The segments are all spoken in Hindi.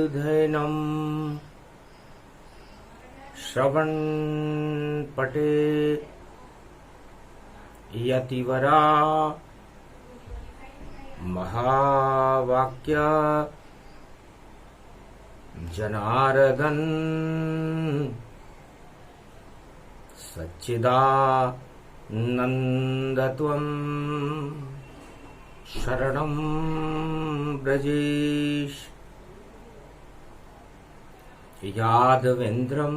धैनम् श्रवण पटे यतिवरा महावाक्य जनार्दन सच्चिदानन्दत्वं शरणं ब्रजेश यादवेन्द्रं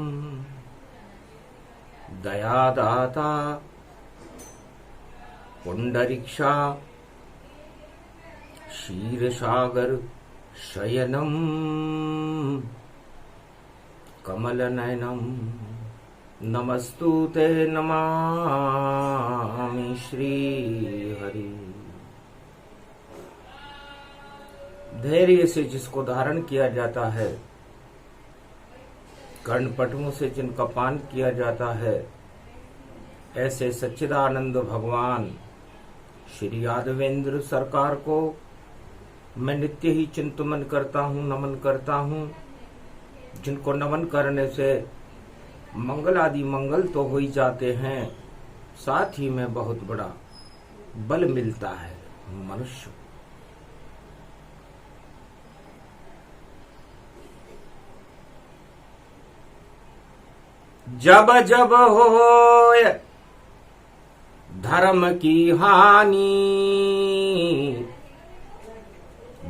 दयादाता पुंडरीक्षा क्षीरसागर शयनं कमलनयनं नमस्तुते नमामि श्रीहरि। धैर्य से जिसको धारण किया जाता है, कर्णपटुओं से जिनका पान किया जाता है, ऐसे सच्चिदानंद भगवान श्री यादवेंद्र सरकार को मैं नित्य ही चिंतन करता हूँ, नमन करता हूँ। जिनको नमन करने से मंगल आदि मंगल तो हो ही जाते हैं, साथ ही में बहुत बड़ा बल मिलता है मनुष्य। जब जब होय धर्म की हानि,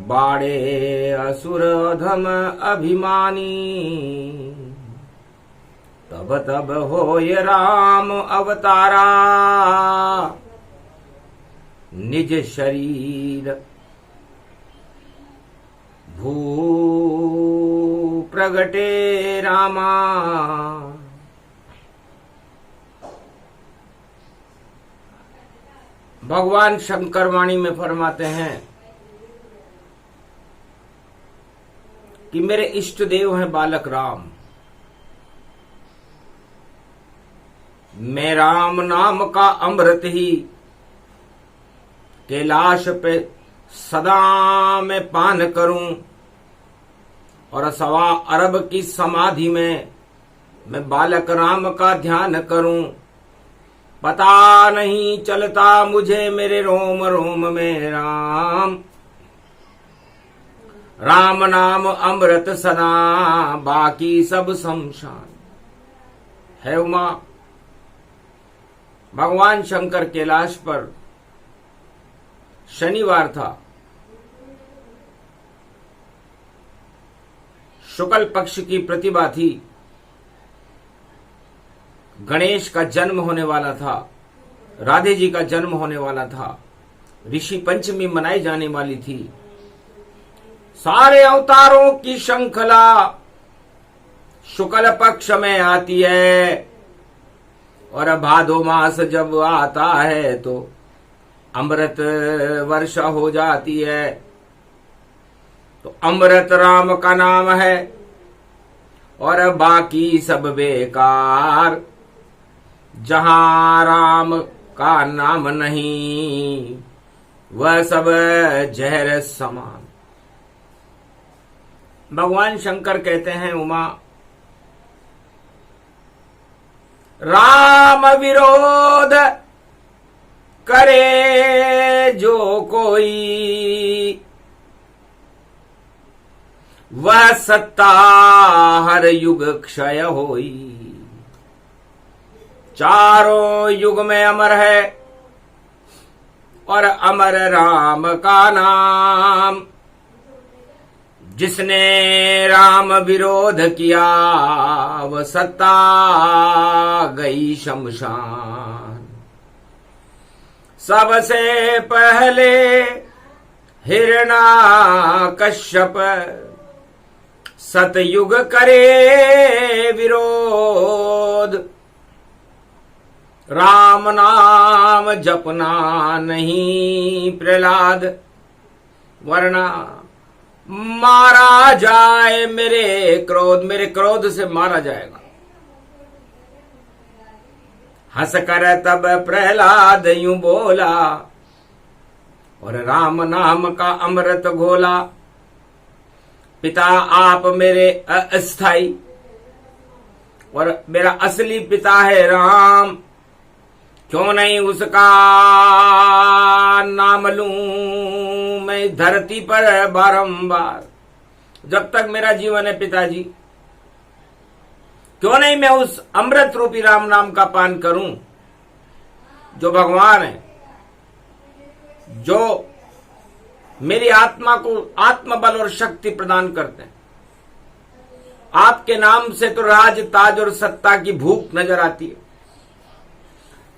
बाड़े असुर अधम अभिमानी, तब तब होय राम अवतारा, निज शरीर भू प्रगटे रामा। भगवान शंकर वाणी में फरमाते हैं कि मेरे इष्ट देव हैं बालक राम। मैं राम नाम का अमृत ही कैलाश पे सदा मैं पान करूं, और 1.25 की समाधि में मैं बालक राम का ध्यान करूं। पता नहीं चलता मुझे मेरे रोम रोम में राम, राम नाम अमृत सदा बाकी सब शमशान है। उमा भगवान शंकर कैलाश पर शनिवार था, शुक्ल पक्ष की प्रतिभा थी, गणेश का जन्म होने वाला था, राधे जी का जन्म होने वाला था, ऋषि पंचमी मनाई जाने वाली थी। सारे अवतारों की श्रृंखला शुक्ल पक्ष में आती है, और भादो मास जब आता है तो अमृत वर्षा हो जाती है। तो अमृत राम का नाम है, और बाकी सब बेकार। जहां राम का नाम नहीं, वह सब जहर समान। भगवान शंकर कहते हैं उमा, राम विरोध करे जो कोई, वह सत्ता हर युग क्षय होई। चारों युग में अमर है, और अमर राम का नाम। जिसने राम विरोध किया, वह सत्ता गई शमशान। सबसे पहले हिरण्याकश्यप सतयुग करे विरोध। राम नाम जपना नहीं प्रहलाद, वरना मारा जाए मेरे क्रोध से मारा जाएगा। हंस कर तब प्रहलाद यूं बोला, और राम नाम का अमृत घोला। पिता आप मेरे अस्थाई, और मेरा असली पिता है राम। क्यों नहीं उसका नाम लूं मैं धरती पर बारंबार, जब तक मेरा जीवन है पिताजी। क्यों नहीं मैं उस अमृत रूपी राम नाम का पान करूं, जो भगवान है, जो मेरी आत्मा को आत्मबल और शक्ति प्रदान करते हैं। आपके नाम से तो राज, ताज और सत्ता की भूख नजर आती है।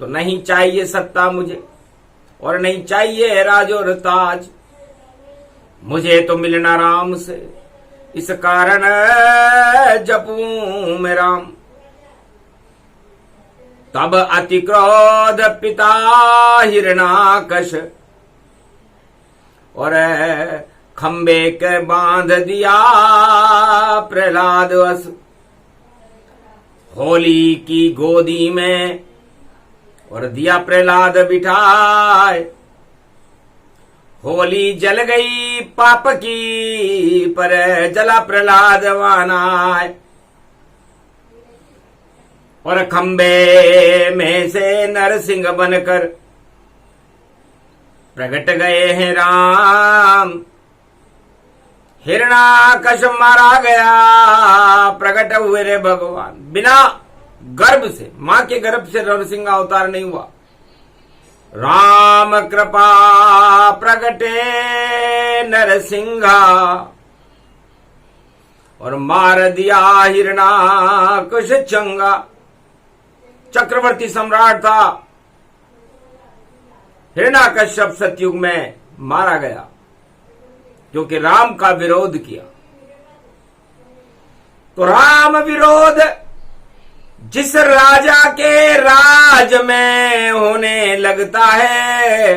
तो नहीं चाहिए सत्ता मुझे, और नहीं चाहिए राज और ताज, मुझे तो मिलना राम से। इस कारण जपूं मैं राम। तब अति क्रोध पिता हिरणाकश, और खंबे के बांध दिया प्रहलाद वस। होली की गोदी में और दिया प्रहलाद बिठाए। होली जल गई पाप की, पर जला प्रहलाद वानाए। और खंबे में से नरसिंह बनकर प्रकट गए हैं राम। हिरणाकश मारा गया, प्रकट हुए रे भगवान। बिना गर्भ से, मां के गर्भ से नरसिंह अवतार नहीं हुआ। राम कृपा प्रगटे नरसिंहा, और मार दिया हिरणाकश चंगा। चक्रवर्ती सम्राट था, हिरणाकश्यप सतयुग में मारा गया, क्योंकि राम का विरोध किया। तो राम विरोध जिस राजा के राज में होने लगता है,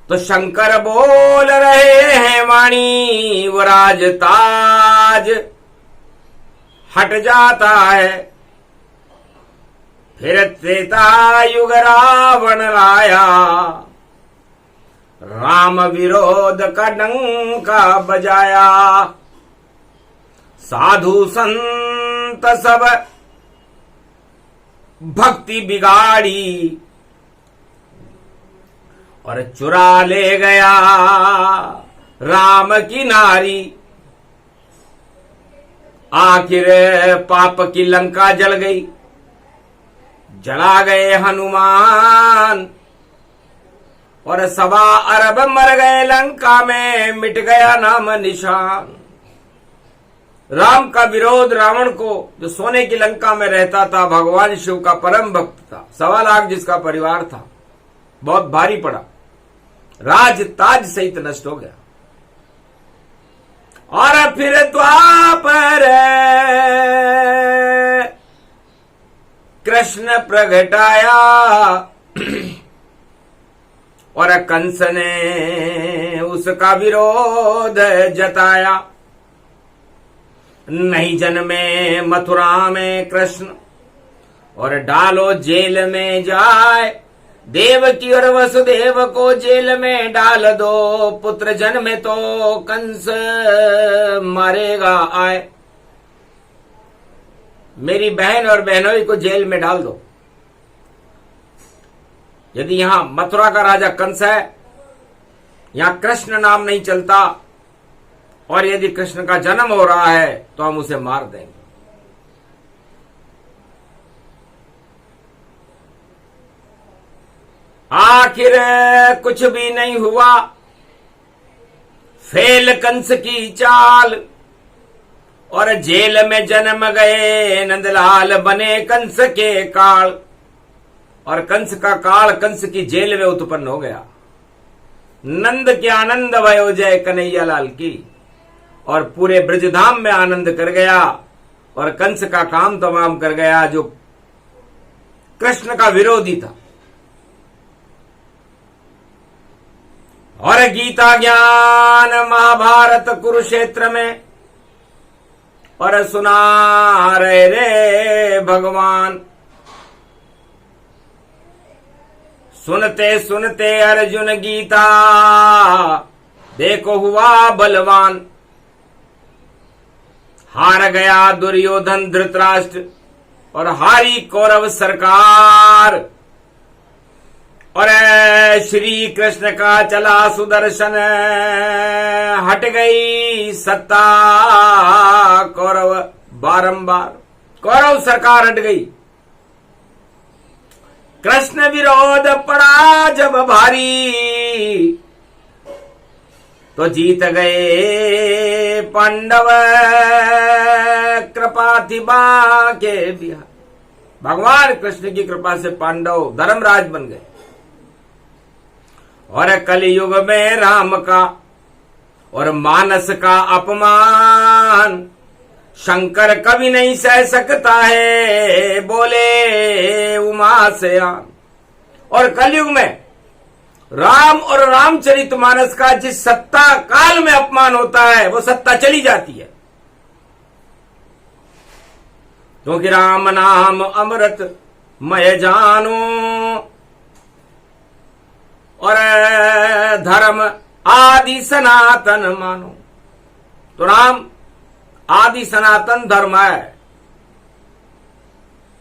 तो शंकर बोल रहे हैं वाणी, वो राज ताज हट जाता है। फिर त्रेता युग रावण लाया, राम विरोध का डंका बजाया। साधु संत सब भक्ति बिगाड़ी, और चुरा ले गया राम की नारी। आखिर पाप की लंका जल गई, जला गए हनुमान। और 1.25 अरब मर गए लंका में, मिट गया नाम निशान। राम का विरोध रावण को, जो सोने की लंका में रहता था, भगवान शिव का परम भक्त था, 1.25 लाख जिसका परिवार था, बहुत भारी पड़ा। राज ताज सहित नष्ट हो गया। और फिर द्वापर कृष्ण प्रगटाया, और कंस ने उसका विरोध जताया। नहीं जन्मे मथुरा में कृष्ण, और डालो जेल में जाए। देवकी और वसुदेव को जेल में डाल दो, पुत्र जन्मे तो कंस मारेगा आए। मेरी बहन और बहनोई को जेल में डाल दो। यदि यहां मथुरा का राजा कंस है, यहां कृष्ण नाम नहीं चलता, और यदि कृष्ण का जन्म हो रहा है, तो हम उसे मार देंगे। आखिर कुछ भी नहीं हुआ, फेल कंस की चाल। और जेल में जन्म गए नंदलाल, बने कंस के काल। और कंस का काल कंस की जेल में उत्पन्न हो गया। नंद के आनंद भयो जय कन्हैया लाल की, और पूरे ब्रजधाम में आनंद कर गया। और कंस का काम तमाम कर गया, जो कृष्ण का विरोधी था। और गीता ज्ञान महाभारत कुरुक्षेत्र में, और सुना रहे रे भगवान। सुनते सुनते अर्जुन गीता, देखो हुआ बलवान, हार गया दुर्योधन धृतराष्ट्र और हारी कौरव सरकार। और श्री कृष्ण का चला सुदर्शन, हट गई सत्ता कौरव बारंबार, कौरव सरकार हट गई। कृष्ण विरोध पड़ा जब भारी, तो जीत गए पांडव, कृपा थी बाके बिहार। भगवान कृष्ण की कृपा से पांडव धर्मराज बन गए। और कलयुग में राम का और मानस का अपमान शंकर कभी नहीं सह सकता है, बोले उमा से आन। और कलयुग में राम और रामचरितमानस का जिस सत्ता काल में अपमान होता है, वो सत्ता चली जाती है। क्योंकि राम नाम अमृत मय जानो और धर्म आदि सनातन मानो। तो राम आदि सनातन धर्म है,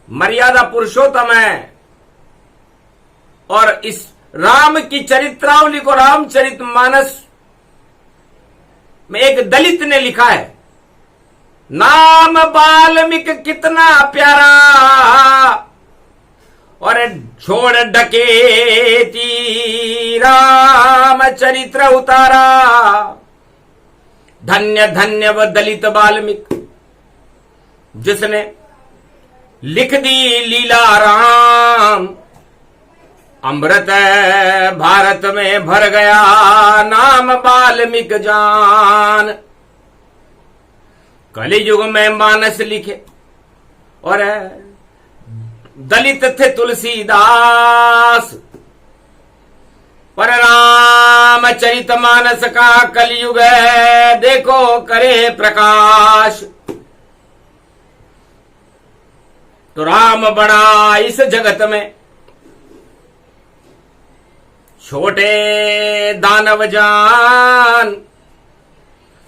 मर्यादा पुरुषोत्तम है। और इस राम की चरित्रावली को रामचरितमानस में एक दलित ने लिखा है, नाम वाल्मीकि कितना प्यारा और छोड़ डकेती राम चरित्र उतारा। धन्य धन्य व दलित वाल्मीकि जिसने लिख दी लीला राम। अमृत भारत में भर गया नाम वाल्मीकि जान। कलियुग में मानस लिखे और दलित थे तुलसीदास, पर रामचरितमानस का कलयुग है देखो करे प्रकाश। तो राम बड़ा इस जगत में, छोटे दानव जान।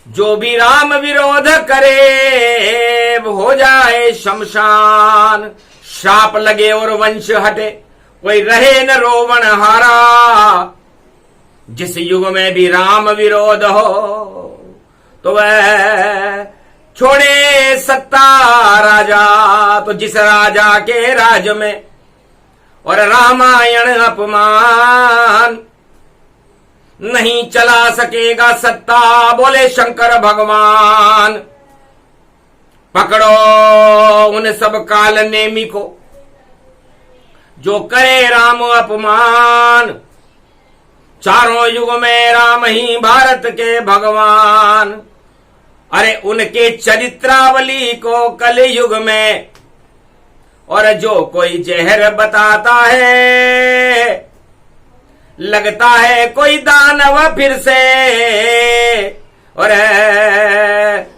जो भी राम विरोध करे वो हो जाए शमशान। श्राप लगे और वंश हटे, कोई रहे न रोवण हारा। जिस युग में भी राम विरोध हो तो वह छोड़े सत्ता राजा। तो जिस राजा के राज में और रामायण अपमान, नहीं चला सकेगा सत्ता बोले शंकर भगवान। पकड़ो उन सब काल नेमी को जो करे राम अपमान। चारों युग में राम ही भारत के भगवान। अरे उनके चरित्रावली को कलयुग में और जो कोई जहर बताता है, लगता है कोई दानव फिर से। और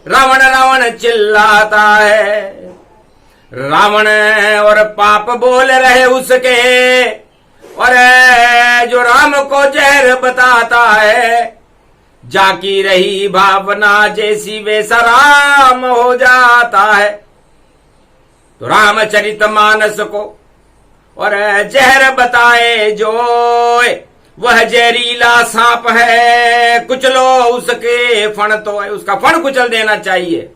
रावण रावण चिल्लाता है, रावण और पाप बोल रहे उसके। और जो राम को जहर बताता है, जाकी रही भावना जैसी वैसा राम हो जाता है। तो रामचरितमानस को और जहर बताए जो, वह जहरीला सांप है, कुचलो उसके फण तो है, उसका फण कुचल देना चाहिए।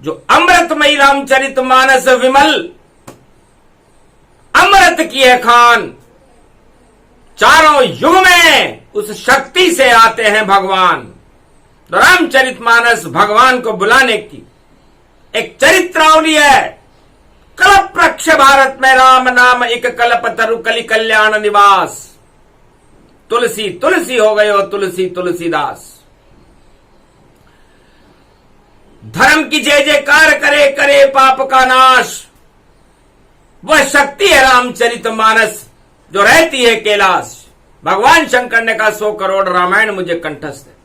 जो अमृतमयी रामचरितमानस विमल अमृत की है खान। चारों युग में उस शक्ति से आते हैं भगवान। तो रामचरितमानस भगवान को बुलाने की एक चरित्रावली है। कल्प वृक्ष भारत में राम नाम एक कल्प तरु कलि कल्याण निवास। तुलसी तुलसी हो गए हो तुलसी तुलसीदास। धर्म की जय जयकार करे करे पाप का नाश। वह शक्ति है रामचरितमानस जो रहती है कैलाश। भगवान शंकर ने कहा 100 करोड़ रामायण मुझे कंठस्थ है।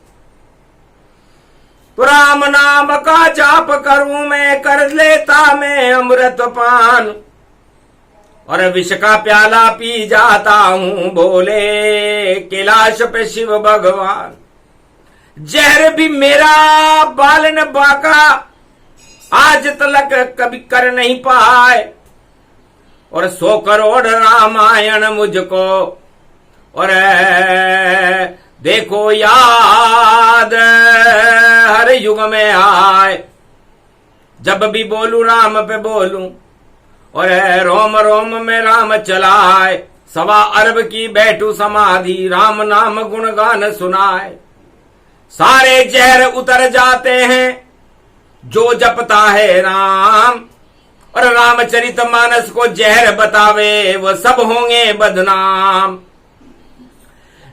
तो राम नाम का जाप करूं मैं, कर लेता मैं अमृत पान। और विष का प्याला पी जाता हूं बोले कैलाश पे शिव भगवान। जहर भी मेरा बाल न बाका आज तलक कभी कर नहीं पाए, और 100 करोड़ रामायण मुझको और देखो याद हर युग में आए। जब भी बोलूं राम पे बोलूं और रोम रोम में राम चलाए। 1.25 अरब की बैठू समाधि राम नाम गुणगान सुनाए। सारे जहर उतर जाते हैं जो जपता है राम, और रामचरित मानस को जहर बतावे वो सब होंगे बदनाम।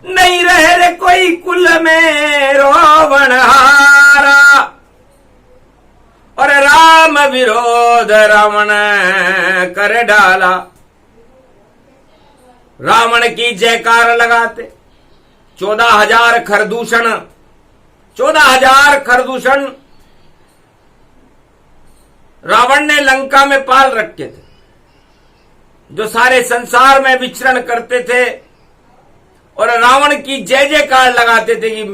नहीं रहे रे कोई कुल में रोवण हारा, और राम विरोध रावण कर डाला। रावण की जयकार लगाते 14,000 खरदूषण, 14,000 खरदूषण रावण ने लंका में पाल रखे थे, जो सारे संसार में विचरण करते थे और रावण की जय जयकार लगाते थे कि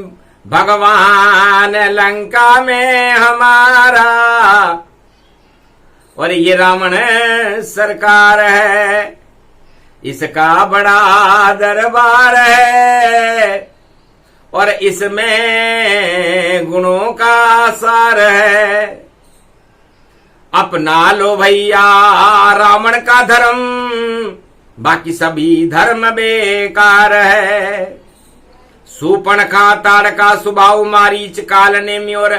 भगवान लंका में हमारा, और ये रावण सरकार है, इसका बड़ा दरबार है, और इसमें गुणों का सार है। अपना लो भैया रावण का धर्म, बाकी सभी धर्म बेकार है। सूर्पणखा ताड़का सुबाहु मारीच काल नेमि और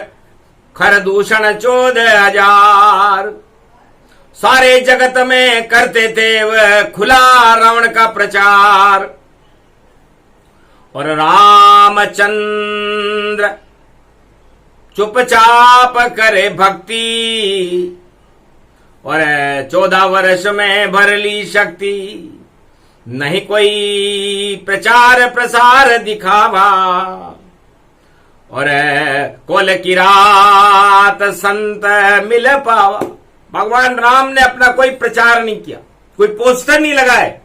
खरदूषण 14,000 सारे जगत में करते थे वह खुला रावण का प्रचार। और रामचंद्र चुपचाप करे भक्ति, और 14 वर्ष में भर ली शक्ति। नहीं कोई प्रचार प्रसार दिखावा, और कोल की रात संत मिल पावा। भगवान राम ने अपना कोई प्रचार नहीं किया, कोई पोस्टर नहीं लगाए,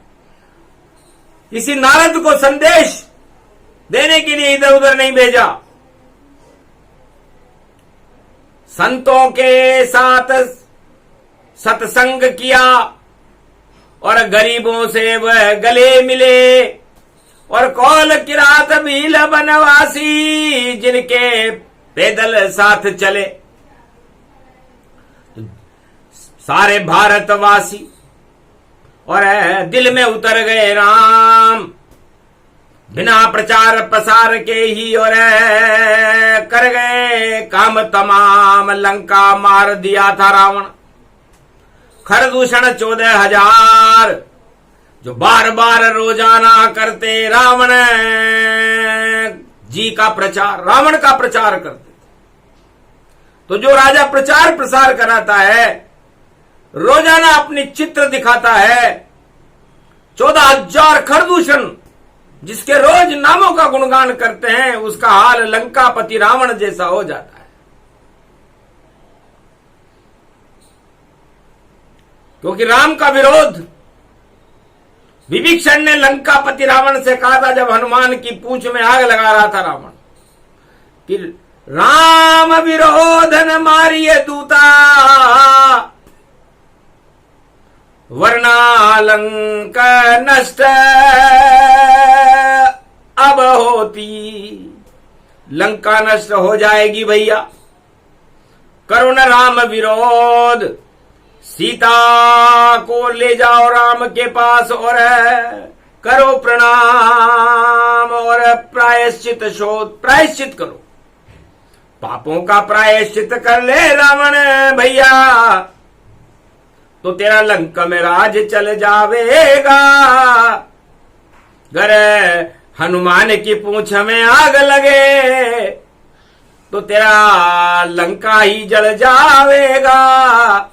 किसी नारद को संदेश देने के लिए इधर उधर नहीं भेजा। संतों के साथ सत्संग किया, और गरीबों से वह गले मिले, और कौल किरात भील बनवासी जिनके पैदल साथ चले। सारे भारतवासी और दिल में उतर गए राम, बिना प्रचार प्रसार के ही और कर गए काम तमाम। लंका मार दिया था रावण। खरदूषण 14,000 जो बार बार रोजाना करते रावण जी का प्रचार, रावण का प्रचार करते। तो जो राजा प्रचार प्रसार कराता है, रोजाना अपनी चित्र दिखाता है, 14,000 खरदूषण जिसके रोज नामों का गुणगान करते हैं, उसका हाल लंकापति रावण जैसा हो जाता है। क्योंकि राम का विरोध विभीषण ने लंकापति रावण से कहा था, जब हनुमान की पूंछ में आग लगा रहा था रावण, कि राम विरोध न मारिए दूता, वरना लंका नष्ट अब होती। लंका नष्ट हो जाएगी भैया, करो न राम विरोध। सीता को ले जाओ राम के पास और करो प्रणाम, और प्रायश्चित शोध, प्रायश्चित करो, पापों का प्रायश्चित कर ले रावण भैया, तो तेरा लंका में राज चल जावेगा। अगर हनुमान की पूंछ में आग लगे तो तेरा लंका ही जल जावेगा।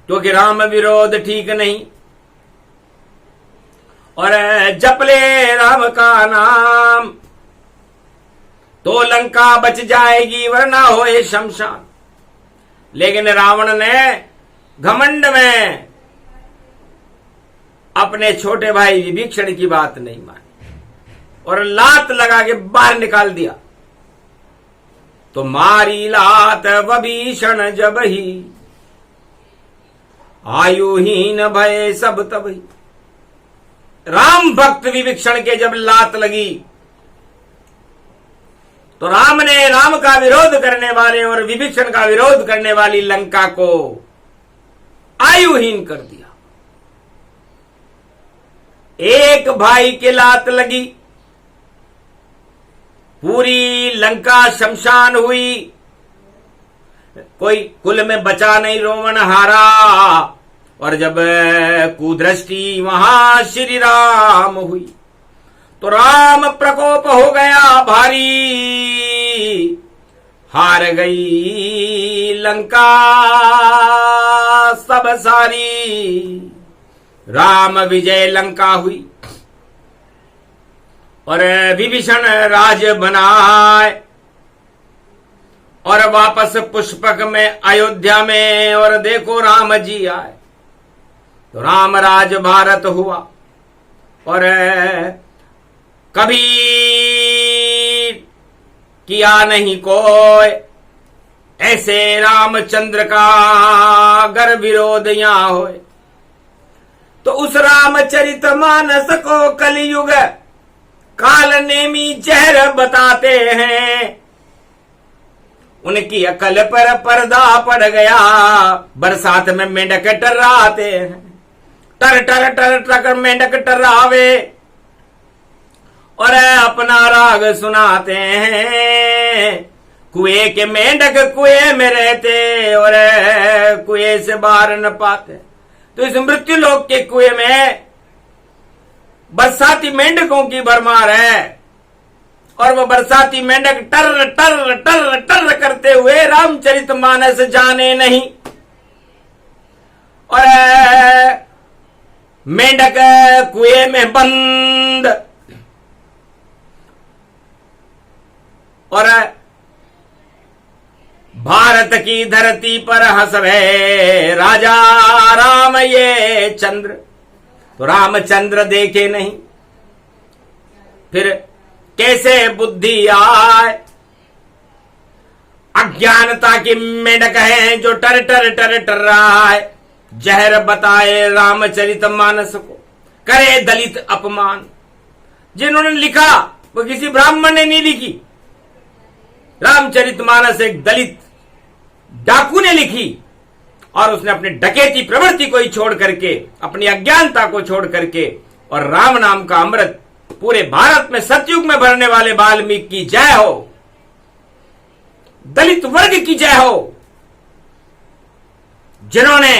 क्योंकि राम विरोध ठीक नहीं, और जप ले राम का नाम तो लंका बच जाएगी, वरना होए शमशान। लेकिन रावण ने घमंड में अपने छोटे भाई विभीषण की बात नहीं मानी और लात लगा के बाहर निकाल दिया। तो मारी लात विभीषण जब ही, आयुहीन भय सब तबही। राम भक्त विभीषण के जब लात लगी तो राम ने राम का विरोध करने वाले और विभीषण का विरोध करने वाली लंका को आयुहीन कर दिया। एक भाई के लात लगी, पूरी लंका शमशान हुई, कोई कुल में बचा नहीं, रोमन हारा। और जब कुदृष्टि वहां श्री राम हुई तो राम प्रकोप हो गया भारी, हार गई लंका सब सारी। राम विजय लंका हुई और विभीषण राज बनाए और वापस पुष्पक में अयोध्या में, और देखो राम जी आए तो राम राज भारत हुआ। और कभी किया नहीं कोई ऐसे रामचंद्र का अगर विरोध यहां होए। तो उस रामचरित मानस को कलयुग काल नेमी जहर बताते हैं। उनकी अकल पर पर्दा पड़ गया, बरसात में मेंढक टर्राते हैं। टर टर टर टर मेंढक टर्रावे और अपना राग सुनाते हैं। कुएं के मेंढक कुएं में रहते और कुएं से बाहर न पाते। तो इस मृत्यु लोक के कुएं में बरसाती मेंढकों की भरमार है और वो बरसाती मेंढक टर टर टर टर करते हुए रामचरितमानस जाने नहीं। और मेंढक कुएं में बंद और भारत की धरती पर हंस रहे राजा राम ये चंद्र। तो रामचंद्र देखे नहीं, फिर कैसे बुद्धि आए। अज्ञानता की मेंढक है जो टर टर टर टर रहा है। जहर बताए रामचरितमानस को, करे दलित अपमान। जिन्होंने लिखा वो किसी ब्राह्मण ने नहीं लिखी। रामचरितमानस एक दलित डाकू ने लिखी और उसने अपने डकैती प्रवृत्ति को ही छोड़ करके, अपनी अज्ञानता को छोड़ करके, और राम नाम का अमृत पूरे भारत में सतयुग में भरने वाले वाल्मीकि की जय हो, दलित वर्ग की जय हो, जिन्होंने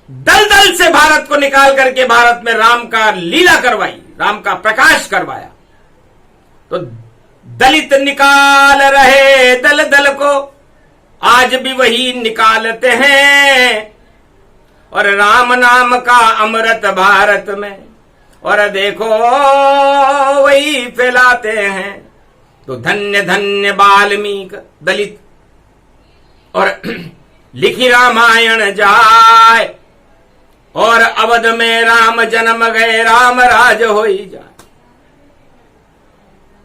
दलदल से भारत को निकाल करके भारत में राम का लीला करवाई, राम का प्रकाश करवाया। तो दलित निकाल रहे दल दल को, आज भी वही निकालते हैं और राम नाम का अमृत भारत में, और देखो वही फैलाते हैं। तो धन्य धन्य वाल्मीकि दलित, और लिखी रामायण जाए और अवध में राम जन्म गए, राम राज हो ही जाए।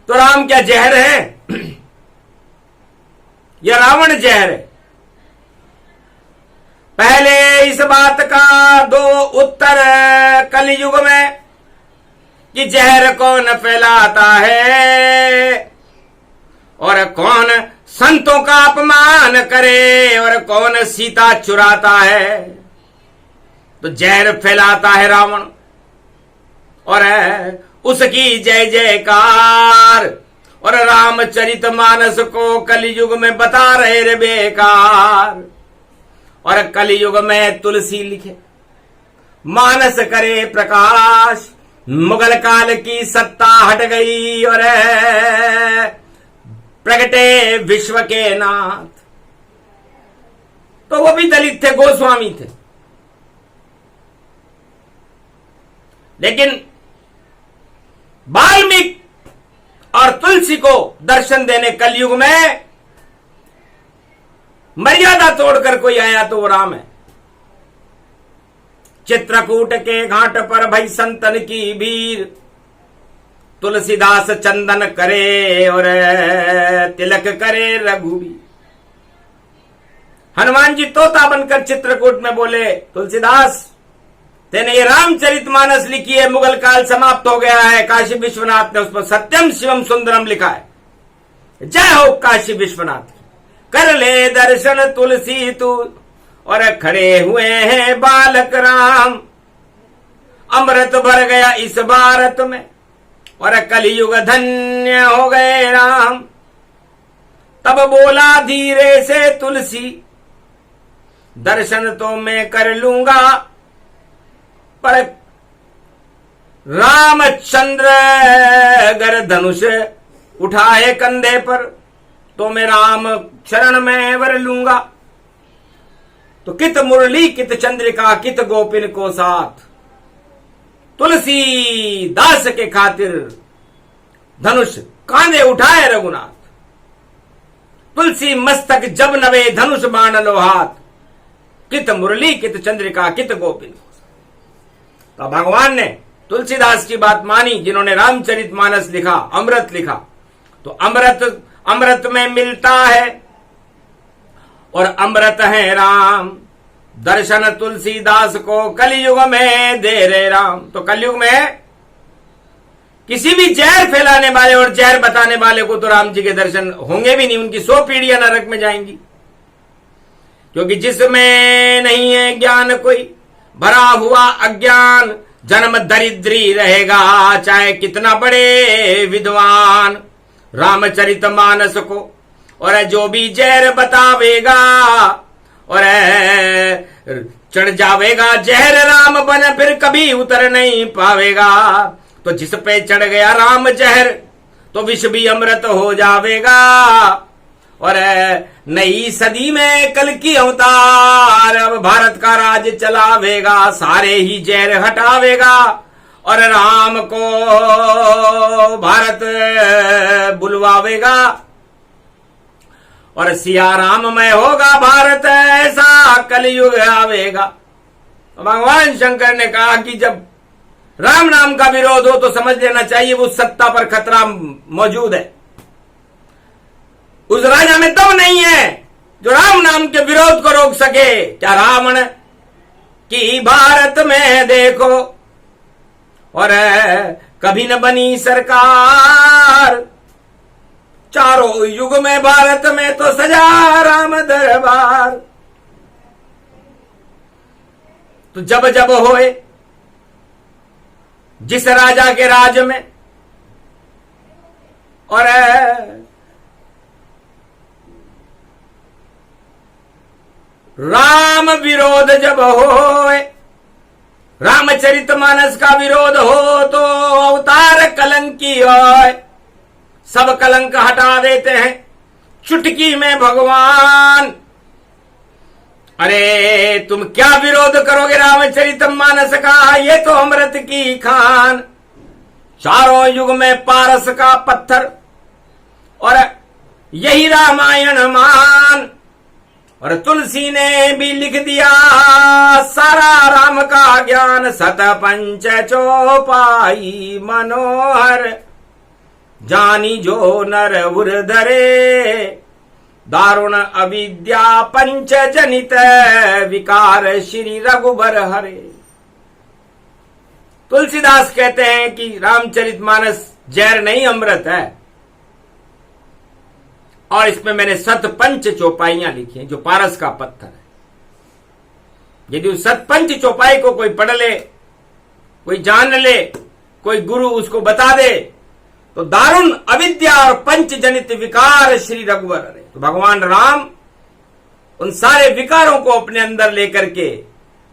तो राम क्या जहर है या रावण जहर है? पहले इस बात का दो उत्तर कलयुग में कि जहर कौन फैलाता है और कौन संतों का अपमान करे और कौन सीता चुराता है। तो जहर फैलाता है रावण और उसकी जय जयकार, और रामचरितमानस को कलयुग में बता रहे रे बेकार। और कलयुग में तुलसी लिखे मानस करे प्रकाश, मुगल काल की सत्ता हट गई और प्रगटे विश्व के नाथ। तो वो भी दलित थे, गोस्वामी थे, लेकिन वाल्मीकि और तुलसी को दर्शन देने कलयुग में मर्यादा तोड़कर कोई आया तो वो राम है। चित्रकूट के घाट पर भई संतन की भीड़, तुलसीदास चंदन करे और तिलक करे रघुवीर। हनुमान जी तोता बनकर चित्रकूट में बोले, तुलसीदास तेने ये रामचरितमानस लिखी है, मुगल काल समाप्त हो गया है, काशी विश्वनाथ ने उस पर सत्यम शिवम सुंदरम लिखा है, जय हो काशी विश्वनाथ की। कर ले दर्शन तुलसी तू, और खड़े हुए हैं बालक राम, अमृत भर गया इस भारत में, और कलयुग धन्य हो गए राम। तब बोला धीरे से तुलसी, दर्शन तो मैं कर लूंगा, पर रामचंद्र अगर धनुष उठाए कंधे पर, तो मैं राम शरण में वर लूंगा। तो कित मुरली कित चंद्रिका कित गोपिन को साथ, तुलसी दास के खातिर धनुष कांधे उठाए रघुनाथ। तुलसी मस्तक जब नवे धनुष बाण लो हाथ, कित मुरली कित चंद्रिका कित गोपिन। तो भगवान ने तुलसीदास की बात मानी, जिन्होंने रामचरितमानस लिखा, अमृत लिखा। तो अमृत में मिलता है और अमृत है राम, दर्शन तुलसीदास को कलयुग में दे रे राम। तो कलयुग में किसी भी जहर फैलाने वाले और जहर बताने वाले को तो राम जी के दर्शन होंगे भी नहीं, उनकी 100 पीढ़ियां नरक में जाएंगी। क्योंकि जिसमें नहीं है ज्ञान कोई, भरा हुआ अज्ञान, जन्म दरिद्री रहेगा चाहे कितना बड़े विद्वान। रामचरितमानस को और जो भी जहर बतावेगा और चढ़ जावेगा जहर राम बन, फिर कभी उतर नहीं पावेगा। तो जिस पे चढ़ गया राम जहर, तो विष भी अमृत हो जावेगा। और नई सदी में कल की अवतार, अब भारत का राज चलावेगा, सारे ही जहर हटावेगा और राम को भारत बुलवावेगा। और सिया राममय होगा भारत, ऐसा कलयुग आवेगा। भगवान शंकर ने कहा कि जब राम नाम का विरोध हो तो समझ लेना चाहिए वो सत्ता पर खतरा मौजूद है। उस राजा में दम नहीं है जो राम नाम के विरोध को रोक सके। क्या रावण की भारत में देखो और कभी न बनी सरकार, चारों युग में भारत में तो सजा राम दरबार। तो जब जब होए जिस राजा के राज में और राम विरोध जब होए, रामचरितमानस का विरोध हो तो अवतार कलंकी होए, सब कलंक हटा देते हैं चुटकी में भगवान। अरे तुम क्या विरोध करोगे रामचरितमानस का, ये तो अमृत की खान। चारों युग में पारस का पत्थर और यही रामायण मान। और तुलसी ने भी लिख दिया सारा राम का ज्ञान, सत पंच चौपाई मनोहर, जानी जो नर उर धरे, दारुण अविद्या पंच जनित विकार श्री रघुबर हरे। तुलसीदास कहते हैं कि रामचरितमानस जहर नहीं अमृत है, और इसमें मैंने सतपंच चौपाइयां लिखी हैं जो पारस का पत्थर है। यदि उस सतपंच चौपाई को कोई पढ़ ले, कोई जान ले, कोई गुरु उसको बता दे, तो दारुण अविद्या और पंच जनित विकार श्री रघुवर हरे। तो भगवान राम उन सारे विकारों को अपने अंदर लेकर के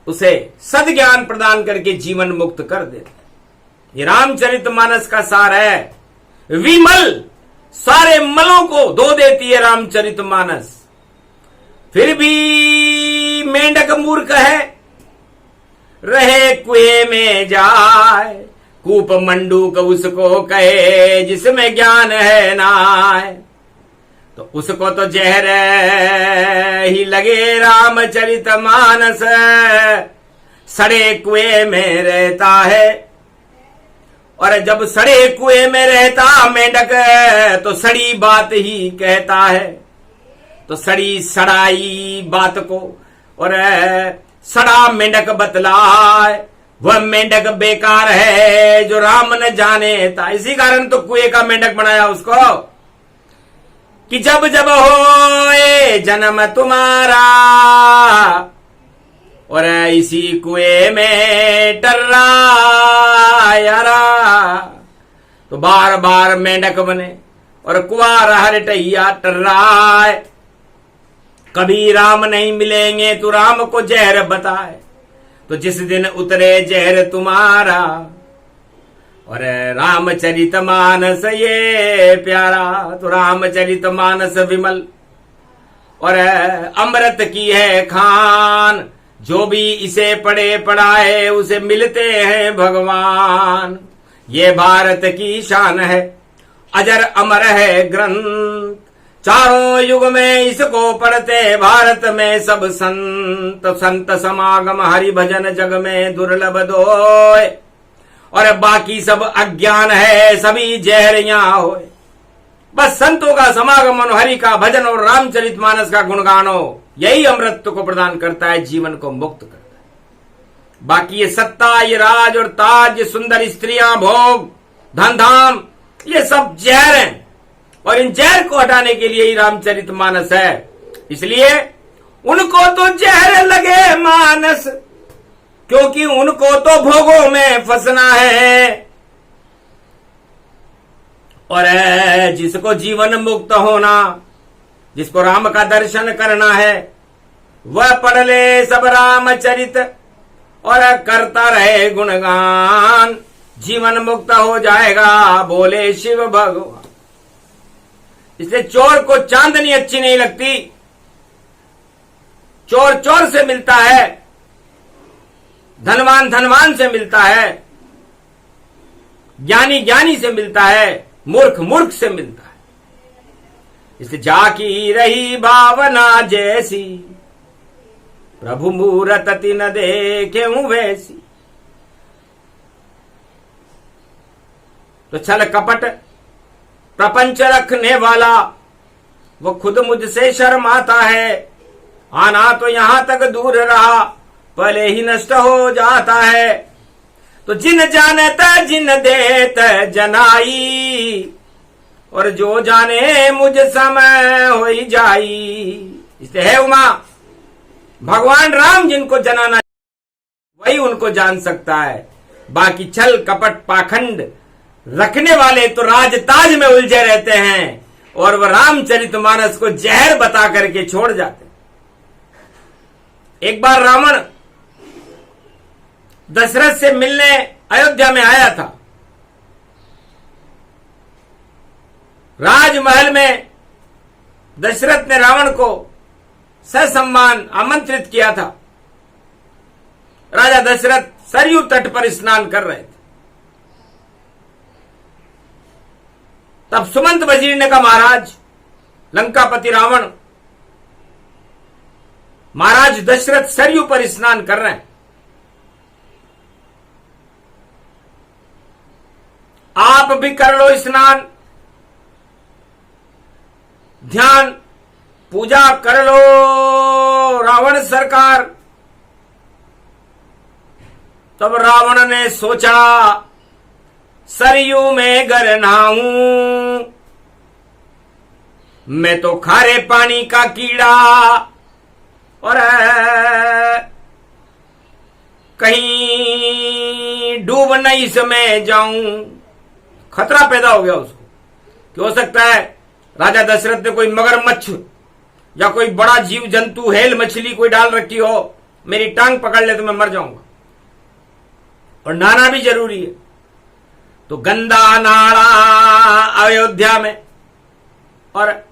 उसे सद्ज्ञान प्रदान करके जीवन मुक्त कर देते हैं। ये रामचरितमानस का सार है। विमल सारे मलों को धो देती है रामचरितमानस। फिर भी मेंढक मूर्ख है, रहे कुएं में जाए, कूप मंडूक उसको कहे जिसमें ज्ञान है नाय। तो उसको तो जहर ही लगे रामचरितमानस, सड़े कुएं में रहता है। और जब सड़े कुएं में रहता मेंढक तो सड़ी बात ही कहता है। तो सड़ी सड़ाई बात को और सड़ा मेंढक बतलाए, वह मेंढक बेकार है जो राम न जाने था। इसी कारण तो कुएं का मेंढक बनाया उसको कि जब जब होए जन्म तुम्हारा और इसी कुएं में टर्रा यारा। तो बार बार मेंढक बने और कुआर हर टैया टर्राए। कभी राम नहीं मिलेंगे तो राम को जहर बताए। तो जिस दिन उतरे जहर तुम्हारा और रामचरितमानस ये प्यारा। तो रामचरितमानस विमल और अमृत की है खान। जो भी इसे पढ़े पढ़ाए उसे मिलते हैं भगवान। ये भारत की शान है, अजर अमर है ग्रंथ। चारों युग में इसको पढ़ते भारत में सब संत। संत समागम हरि भजन जग में दुर्लभ दोय। और बाकी सब अज्ञान है, सभी जहरियां होए। बस संतों का समागम और हरि का भजन और रामचरितमानस का गुणगान हो, यही अमृत को प्रदान करता है, जीवन को मुक्त करता है। बाकी ये सत्ता, ये राज और ताज, ये सुंदर स्त्रियां, भोग, धन धाम, ये सब जहर हैं। और इन जहर को हटाने के लिए ही रामचरितमानस है। इसलिए उनको तो जहर लगे मानस, क्योंकि उनको तो भोगों में फंसना है। और जिसको जीवन मुक्त होना, जिसको राम का दर्शन करना है, वह पढ़ ले सब रामचरित और करता रहे गुणगान। जीवन मुक्त हो जाएगा, बोले शिव भगवान। इसलिए चोर को चांदनी अच्छी नहीं लगती। चोर चोर से मिलता है, धनवान धनवान से मिलता है, ज्ञानी ज्ञानी से मिलता है, मूर्ख मूर्ख से मिलता है। इसलिए जाकी रही भावना जैसी, प्रभु मूरत तिन देखे वैसी। तो छल कपट प्रपंच रखने वाला वो खुद मुझसे शर्माता है। आना तो यहां तक दूर रहा, पहले ही नष्ट हो जाता है। तो जिन जानत जिन देत जनाई, और जो जाने मुझ समय हो जाई। इसलिए है उमा, भगवान राम जिनको जनाना वही उनको जान सकता है। बाकी छल कपट पाखंड रखने वाले तो राजताज में उलझे रहते हैं और वह रामचरितमानस को जहर बता करके छोड़ जाते। एक बार रावण दशरथ से मिलने अयोध्या में आया था। राजमहल में दशरथ ने रावण को ससम्मान आमंत्रित किया था। राजा दशरथ सरयू तट पर स्नान कर रहे थे। तब सुमंत वजीर ने कहा, महाराज लंकापति रावण, महाराज दशरथ सरयू पर स्नान कर रहे हैं, आप भी कर लो स्नान, ध्यान पूजा कर लो रावण सरकार। तब रावण ने सोचा, सरयू में गर नहाऊं, मैं तो खारे पानी का कीड़ा, और कहीं डूब नहीं इसमें जाऊं। खतरा पैदा हो गया उसको कि हो सकता है राजा दशरथ ने कोई मगरमच्छ या कोई बड़ा जीव जंतु, हेल मछली कोई डाल रखी हो, मेरी टांग पकड़ ले तो मैं मर जाऊंगा। और नहाना भी जरूरी है। तो गंदा नाला अयोध्या में, और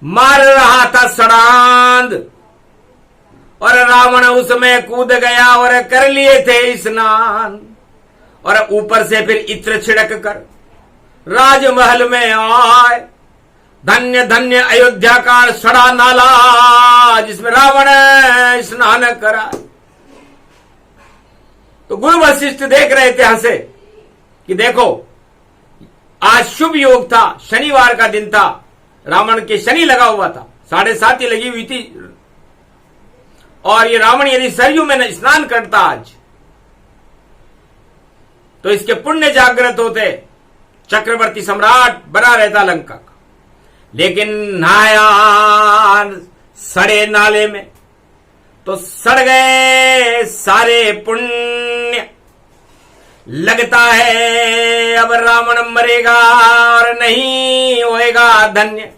मार रहा था सड़ांद, और रावण उसमें कूद गया और कर लिए थे स्नान। और ऊपर से फिर इत्र छिड़क कर राजमहल में आए। धन्य धन्य अयोध्या का सड़ा नाला जिसमें रावण स्नान करा। तो गुरु वशिष्ठ देख रहे थे हंसे कि देखो आज शुभ योग था, शनिवार का दिन था, रावण के शनि लगा हुआ था, 7.5 लगी हुई थी, और ये रावण यदि सरयू में स्नान करता आज तो इसके पुण्य जागृत होते, चक्रवर्ती सम्राट बना रहता लंका का। लेकिन नहाया सड़े नाले में तो सड़ गए सारे पुण्य। लगता है अब रावण मरेगा और नहीं होएगा धन्य।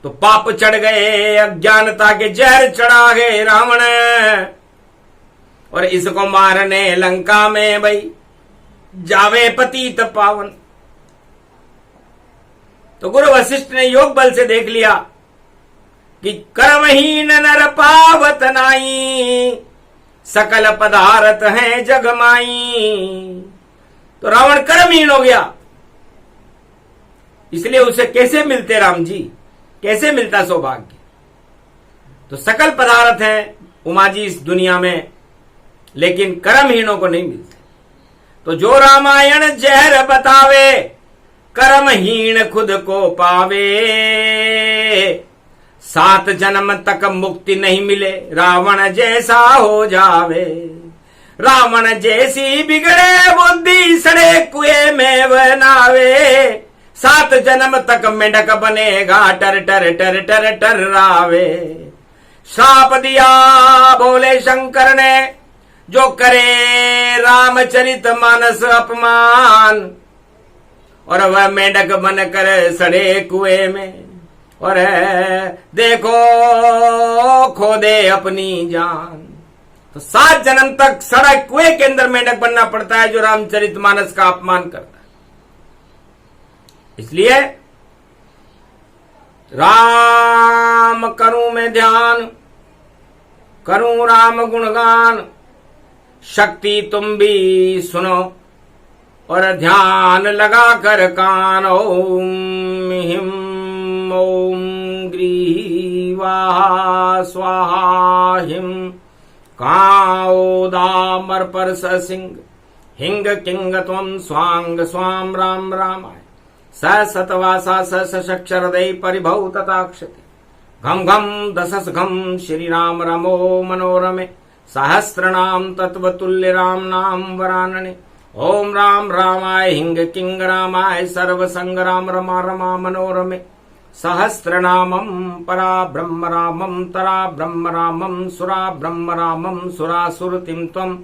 तो पाप चढ़ गए, अज्ञानता के जहर चढ़ा गए रावण, और इसको मारने लंका में भाई जावे पतित पावन। तो गुरु वशिष्ठ ने योग बल से देख लिया कि कर्महीन नर पावत नाई, सकल पदार्थ हैं जगमाई। तो रावण कर्महीन हो गया, इसलिए उसे कैसे मिलते राम जी, कैसे मिलता सौभाग्य। तो सकल पदार्थ हैं उमा जी इस दुनिया में, लेकिन कर्महीनों को नहीं मिलते। तो जो रामायण जहर बतावे, कर्महीन खुद को पावे। 7 जन्म तक मुक्ति नहीं मिले, रावण जैसा हो जावे। रावण जैसी बिगड़े बुद्धि, सड़े कुएं में बनावे। 7 जन्म तक मेंढक बनेगा, टर टर टर टर टर रावे। श्राप दिया भोले शंकर ने, जो करे रामचरित मानस अपमान, और वह मेंढक बनकर सड़े कुएं में, और देखो खो दे अपनी जान। तो 7 जन्म तक सड़ा कुएं के अंदर मेंढक बनना पड़ता है जो रामचरित मानस का अपमान करता है। इसलिए राम करूं मैं ध्यान, करूं राम गुणगान, शक्ति तुम भी सुनो और ध्यान लगा कर कान। ओम हिम ओम ग्रीवा स्वाहा हिम काओदामर पर सिंह हिंग किंग त्वं स्वांग स्वाम राम रामाय स सतवासा सशक्षर दे परिभव तथाक्षते घम घम दशस घम श्री राम रमो मनोरमे सहस्रनाम तत्वतुल्य राम नाम वरानने। ओम राम रामाय हिंग किंग रामाय सर्व संग्राम रमा रमा मनोरमे सहस्रनामं परा ब्रह्म रामं तरा ब्रह्म रामं सुरा ब्रह्म रामं सुरासुरतिं त्वं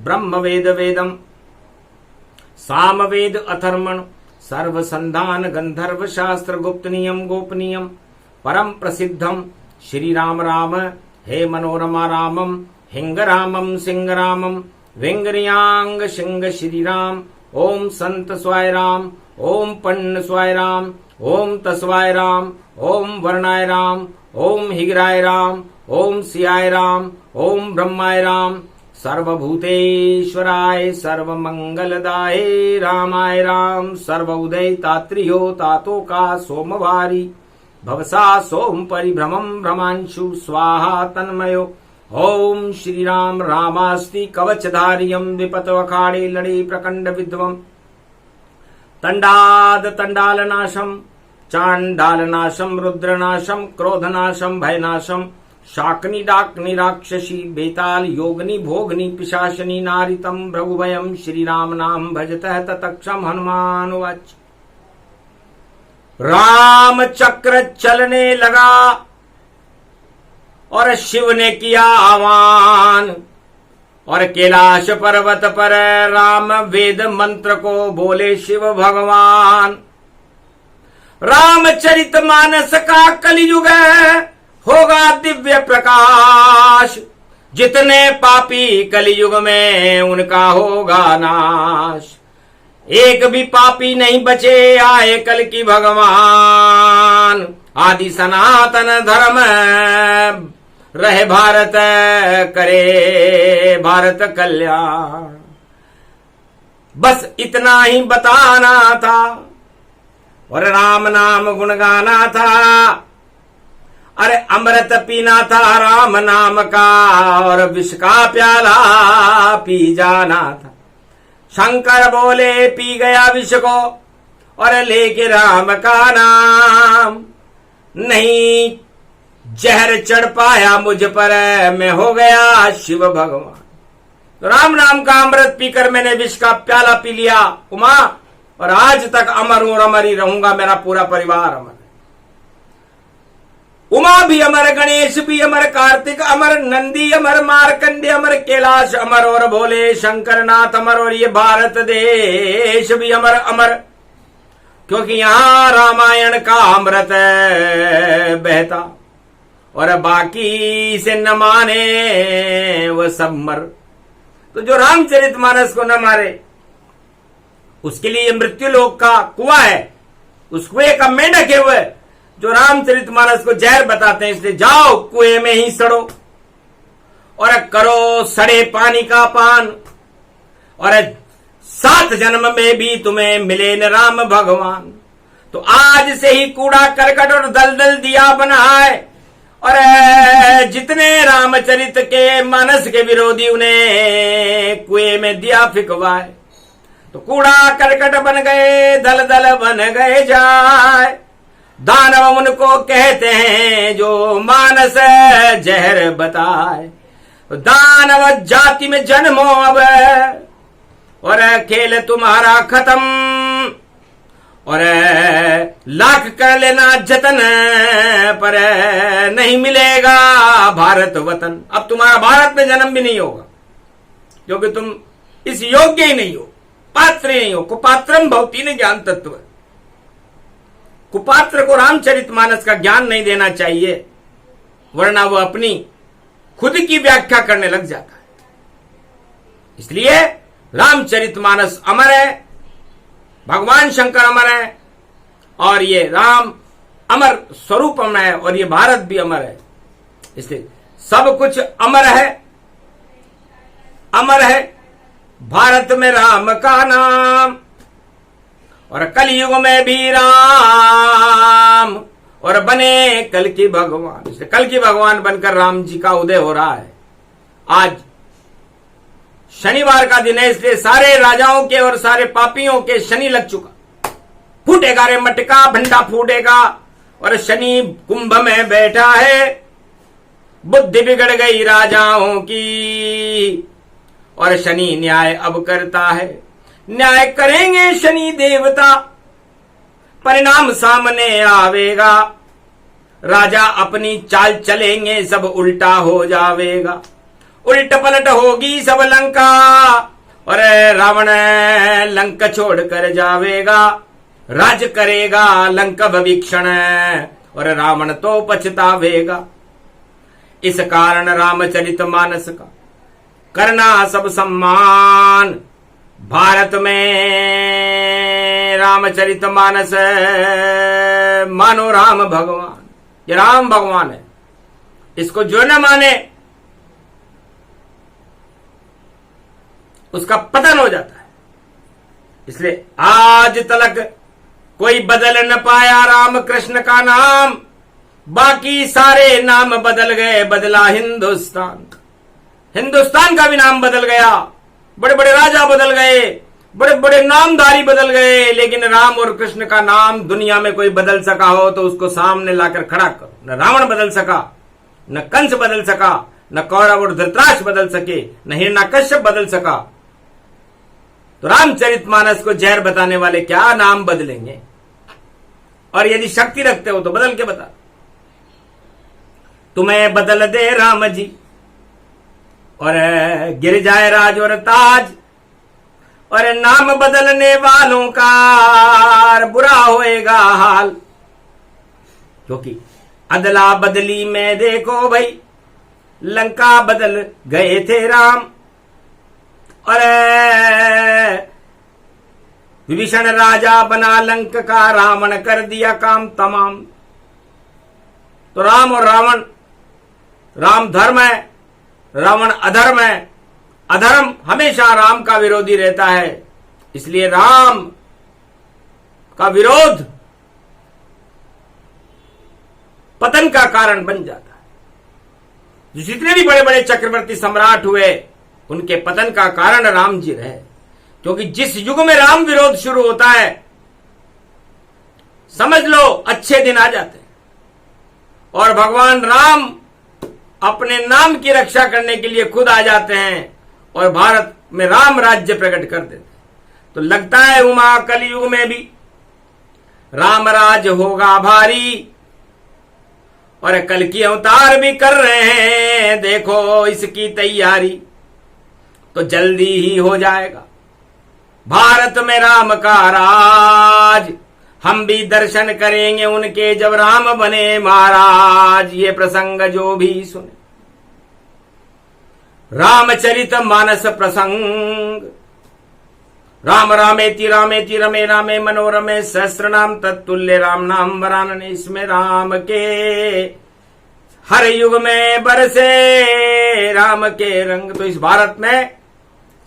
ब्रह्म वेद वेदम साम वेद अथर्मण सर्व संधान गंधर्व शास्त्र गुप्त नियम गोपनीयम परम प्रसिद्धम श्री राम राम हे मनोरमा रामम हिंग रामम सिंह रामम वेंगरियांग सिंह श्री राम। ओम संत स्वाय राम, ओम पन्न स्वाय राम, ओम तस्वाय राम, ओम वर्णाय राम, ओम हिगराय राम, ओम सियाय राम, ओम ब्रह्माय राम, सर्वभूतेश्वराय सर्वमंगलदाय रामाय राम। सर्व उदय तात्रियो तातो का सोमवारी भवसा सोम परिभ्रमं भ्रमांशु स्वाहा तन्मयो। ओम श्री राम रामास्ति कवचधारियम विपत अखाड़े लड़े प्रकंड विध्वम तंडाद तंडालनाशम चांडालनाशम रुद्रनाशम क्रोधनाशम भयनाशम शाकनी डाकनी राक्षसी बेताल योगनी भोगनी पिशाचनी नारितम भृगुभयम श्री राम नाम भजतः ततक्षम हनुमान वाच। राम चक्र चलने लगा और शिव ने किया आह्वान, और कैलाश पर्वत पर राम वेद मंत्र को बोले शिव भगवान। रामचरित मानस का कलियुग होगा दिव्य प्रकाश, जितने पापी कलियुग में उनका होगा नाश। एक भी पापी नहीं बचे आए कल की भगवान, आदि सनातन धर्म रहे भारत करे भारत कल्याण। बस इतना ही बताना था, और राम नाम गुण गाना था, अरे अमृत पीना था राम नाम का, और विष का प्याला पी जाना था। शंकर बोले पी गया विष को, और लेके राम का नाम, नहीं जहर चढ़ पाया मुझ पर, मैं हो गया शिव भगवान। तो राम नाम का अमृत पीकर मैंने विष का प्याला पी लिया उमा, और आज तक अमर हूं और अमर ही रहूंगा, मेरा पूरा परिवार अमर है। उमा भी अमर, गणेश भी अमर, कार्तिक अमर, नंदी अमर, मार्कंडे अमर, कैलाश अमर, और भोले शंकर नाथ अमर, और ये भारत देश भी अमर अमर, क्योंकि यहां रामायण का अमृत बहता, और बाकी से न माने वो सब मर। तो जो रामचरितमानस को न मारे उसके लिए मृत्यु लोक का कुआं है, उस कुएं का मेंढक है वह जो रामचरितमानस को जहर बताते हैं। इसलिए जाओ कुएं में ही सड़ो और करो सड़े पानी का पान, और 7 जन्म में भी तुम्हें मिले न राम भगवान। तो आज से ही कूड़ा करकट और दलदल दिया बनाए, और जितने रामचरित के मानस के विरोधी उन्हें कुएं में दिया फिकवाए। तो कूड़ा करकट बन गए, दलदल बन गए जाए, दानव उनको कहते हैं जो मानस जहर बताए। दानव जाति में जन्मो अब, और खेल तुम्हारा खत्म, और लाख कर लेना जतन, पर नहीं मिलेगा भारत वतन। अब तुम्हारा भारत में जन्म भी नहीं होगा, क्योंकि तुम इस योग्य ही नहीं हो, पात्र ही नहीं हो। कुपात्रम भवती ने ज्ञान तत्व, कुपात्र को रामचरितमानस का ज्ञान नहीं देना चाहिए, वरना वो अपनी खुद की व्याख्या करने लग जाता है। इसलिए रामचरितमानस अमर है, भगवान शंकर अमर है, और ये राम अमर स्वरूप अमर है, और ये भारत भी अमर है। इसलिए सब कुछ अमर है, अमर है भारत में राम का नाम, और कलयुग में भी राम, और बने कल की भगवान। इसलिए कल की भगवान बनकर राम जी का उदय हो रहा है। आज शनिवार का दिन है, इसलिए सारे राजाओं के और सारे पापियों के शनि लग चुका। फूटेगा रे मटका, भंडा फूटेगा, और शनि कुंभ में बैठा है। बुद्धि बिगड़ गई राजाओं की, और शनि न्याय अब करता है। न्याय करेंगे शनि देवता, परिणाम सामने आवेगा। राजा अपनी चाल चलेंगे, सब उल्टा हो जावेगा। उल्ट पलट होगी सब लंका, और रावण लंका छोड़ कर जावेगा। राज करेगा लंका भविक्षण, और रावण तो पछतावेगा। इस कारण रामचरितमानस का करना सब सम्मान। भारत में रामचरितमानस मानो राम भगवान, ये राम भगवान है। इसको जो न माने उसका पतन हो जाता है। इसलिए आज तक कोई बदल न पाया राम कृष्ण का नाम, बाकी सारे नाम बदल गए, बदला हिंदुस्तान। हिंदुस्तान का भी नाम बदल गया, बड़े बड़े राजा बदल गए, बड़े बड़े नामधारी बदल गए, लेकिन राम और कृष्ण का नाम दुनिया में कोई बदल सका हो तो उसको सामने लाकर खड़ा करो। न रावण बदल सका, न कंस बदल सका, न कौरव और धृतराष्ट्र बदल सके, न हिरण्यकश्यप बदल सका। तो रामचरितमानस को जहर बताने वाले क्या नाम बदलेंगे? और यदि शक्ति रखते हो तो बदल के बता। तुम्हें बदल दे राम जी, और गिर जाए राज और ताज, और नाम बदलने वालों का बुरा होएगा हाल। क्योंकि अदला बदली में देखो भाई, लंका बदल गए थे राम, और विभीषण राजा बना लंक का, रावण कर दिया काम तमाम। तो राम और रावण, राम धर्म है, रावण अधर्म है। अधर्म हमेशा राम का विरोधी रहता है, इसलिए राम का विरोध पतन का कारण बन जाता है। जितने भी बड़े बड़े चक्रवर्ती सम्राट हुए उनके पतन का कारण राम जी रहे, क्योंकि जिस युग में राम विरोध शुरू होता है समझ लो अच्छे दिन आ जाते हैं, और भगवान राम अपने नाम की रक्षा करने के लिए खुद आ जाते हैं और भारत में राम राज्य प्रकट कर देते हैं। तो लगता है उमा कलयुग में भी राम राज होगा भारी, और कल की अवतार भी कर रहे हैं, देखो इसकी तैयारी। तो जल्दी ही हो जाएगा भारत में राम का राज, हम भी दर्शन करेंगे उनके जब राम बने महाराज। ये प्रसंग जो भी सुने, रामचरित मानस प्रसंग, राम रामेति रामेति रमे रामे मनोरमे सहस्र नाम तत्तुल्य राम नाम वरानने। इसमें राम के हर युग में बरसे राम के रंग। तो इस भारत में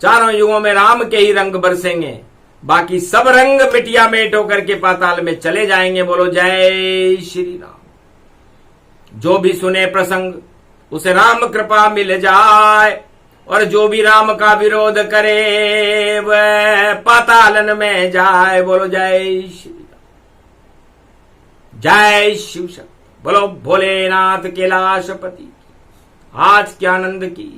चारों युगों में राम के ही रंग बरसेंगे, बाकी सब रंग मिटिया मेट होकर के पाताल में चले जाएंगे। बोलो जय श्री राम। जो भी सुने प्रसंग उसे राम कृपा मिल जाए, और जो भी राम का विरोध करे वह पातालन में जाए। बोलो जय श्री राम, जय शिव शक्ति। बोलो भोलेनाथ कैलाशपति आज के आनंद की।